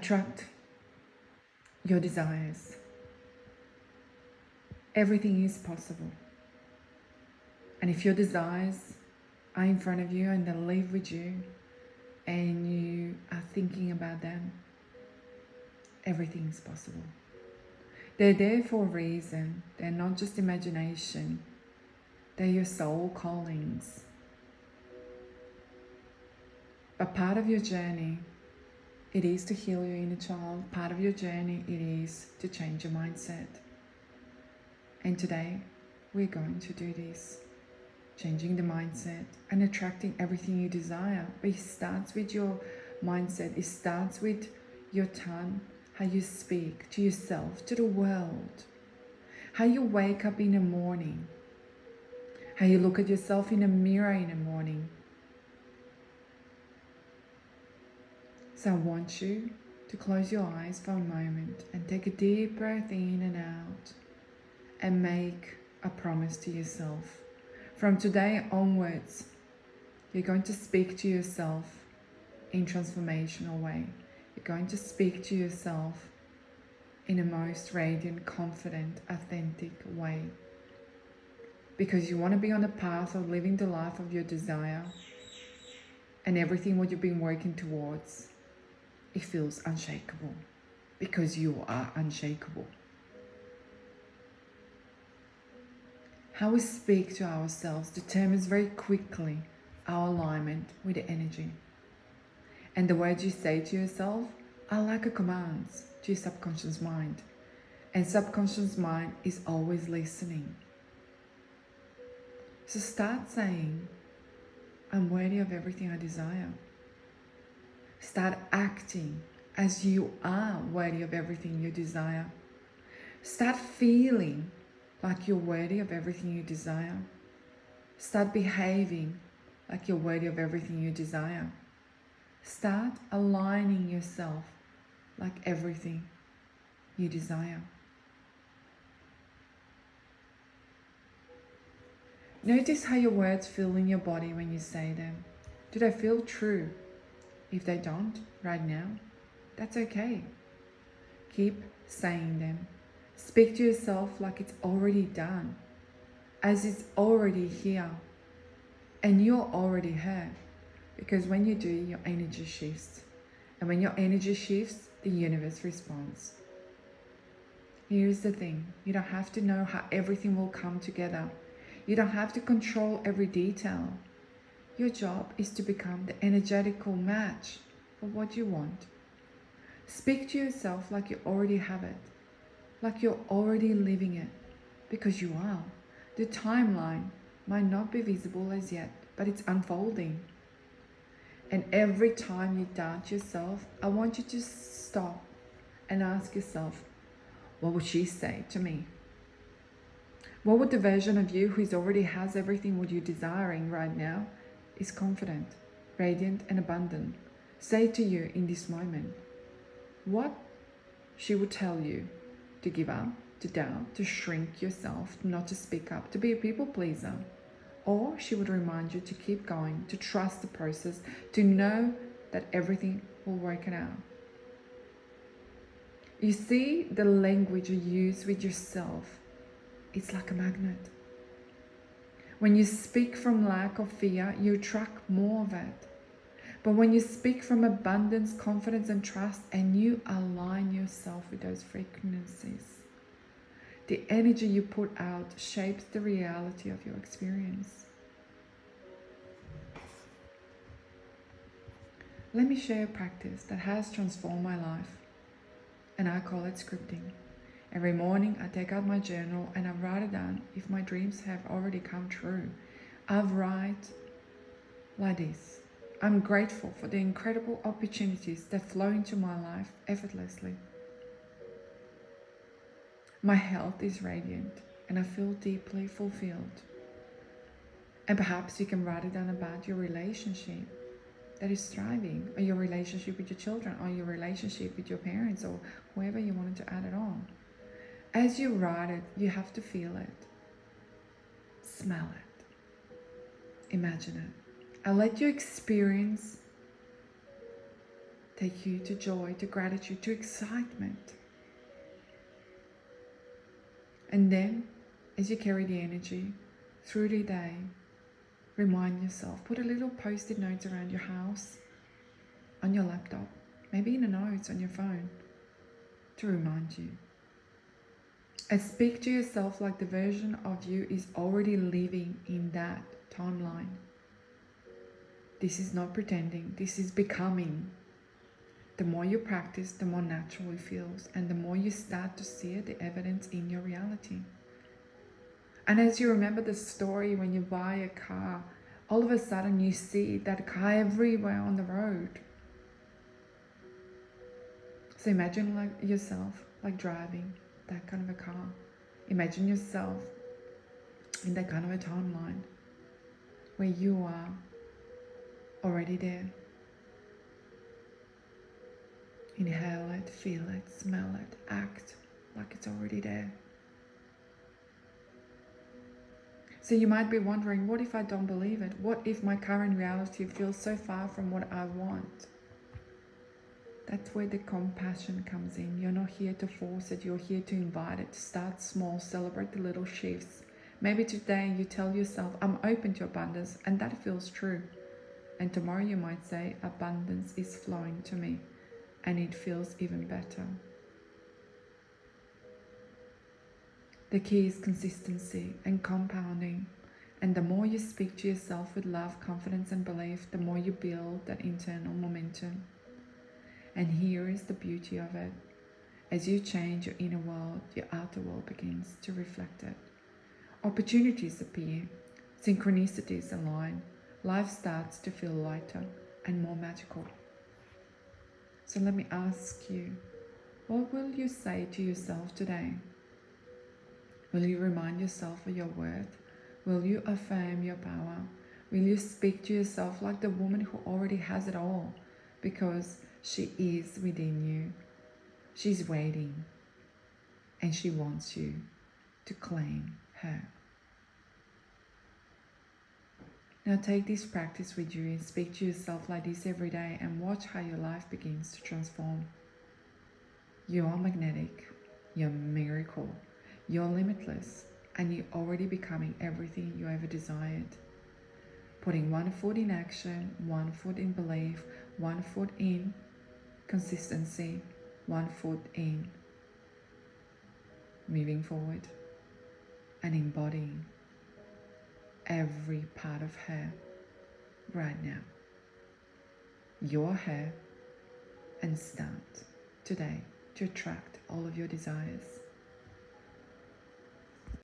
Attract your desires. Everything is possible. And if your desires are in front of you and they live with you and you are thinking about them, everything is possible. They're there for a reason. They're not just imagination. They're your soul callings. But part of your journey, it is to heal your inner child. Part of your journey, it is to change your mindset. And today, we're going to do this. Changing the mindset and attracting everything you desire. But it starts with your mindset. It starts with your tongue, how you speak to yourself, to the world. How you wake up in the morning. How you look at yourself in a mirror in the morning. So I want you to close your eyes for a moment and take a deep breath in and out and make a promise to yourself. From today onwards, you're going to speak to yourself in a transformational way. You're going to speak to yourself in a most radiant, confident, authentic way. Because you want to be on the path of living the life of your desire, and everything what you've been working towards, it feels unshakable because you are unshakable. How we speak to ourselves determines very quickly our alignment with the energy. And the words you say to yourself are like a command to your subconscious mind. And subconscious mind is always listening. So start saying, I'm worthy of everything I desire. Start acting as you are worthy of everything you desire. Start feeling like you're worthy of everything you desire. Start behaving like you're worthy of everything you desire. Start aligning yourself like everything you desire. Notice how your words feel in your body when you say them. Do they feel true? If they don't, right now, that's okay. Keep saying them. Speak to yourself like it's already done, as it's already here, and you're already here. Because when you do, your energy shifts. And when your energy shifts, the universe responds. Here's the thing. You don't have to know how everything will come together. You don't have to control every detail. Your job is to become the energetical match for what you want. Speak to yourself like you already have it, like you're already living it, because you are. The timeline might not be visible as yet, but it's unfolding. And every time you doubt yourself, I want you to stop and ask yourself, what would she say to me? What would the version of you who already has everything what you're desiring right now, is confident, radiant and abundant, say to you in this moment? What she would tell you to give up, to doubt, to shrink yourself, not to speak up, to be a people pleaser. Or she would remind you to keep going, to trust the process, to know that everything will work it out. You see, the language you use with yourself, it's like a magnet. When you speak from lack of fear, you attract more of it. But when you speak from abundance, confidence and trust, and you align yourself with those frequencies, the energy you put out shapes the reality of your experience. Let me share a practice that has transformed my life, and I call it scripting. Every morning I take out my journal and I write it down if my dreams have already come true. I write like this. I'm grateful for the incredible opportunities that flow into my life effortlessly. My health is radiant and I feel deeply fulfilled. And perhaps you can write it down about your relationship that is thriving, or your relationship with your children, or your relationship with your parents, or whoever you wanted to add it on. As you write it, you have to feel it, smell it, imagine it. And let you experience take you to joy, to gratitude, to excitement. And then, as you carry the energy through the day, remind yourself, put a little post-it notes around your house, on your laptop, maybe in the notes on your phone, to remind you. And speak to yourself like the version of you is already living in that timeline. This is not pretending, this is becoming. The more you practice, the more natural it feels, and the more you start to see the evidence in your reality. And as you remember the story when you buy a car, all of a sudden you see that car everywhere on the road. So imagine like yourself like driving that kind of a car. Imagine yourself in that kind of a timeline where you are already there. Inhale it, feel it, smell it, act like it's already there. So you might be wondering, what if I don't believe it? What if my current reality feels so far from what I want? That's where the compassion comes in. You're not here to force it, you're here to invite it. Start small, celebrate the little shifts. Maybe today you tell yourself, I'm open to abundance, and that feels true. And tomorrow you might say, abundance is flowing to me, and it feels even better. The key is consistency and compounding. And the more you speak to yourself with love, confidence, and belief, the more you build that internal momentum. And here is the beauty of it. As you change your inner world, your outer world begins to reflect it. Opportunities appear, synchronicities align, life starts to feel lighter and more magical. So let me ask you, what will you say to yourself today? Will you remind yourself of your worth? Will you affirm your power? Will you speak to yourself like the woman who already has it all? Because she is within you. She's waiting. And she wants you to claim her. Now take this practice with you and speak to yourself like this every day and watch how your life begins to transform. You are magnetic. You're a miracle. You're limitless, and you're already becoming everything you ever desired. Putting one foot in action, one foot in belief, one foot in consistency, one foot in moving forward, and embodying every part of her right now. You're her, and start today to attract all of your desires.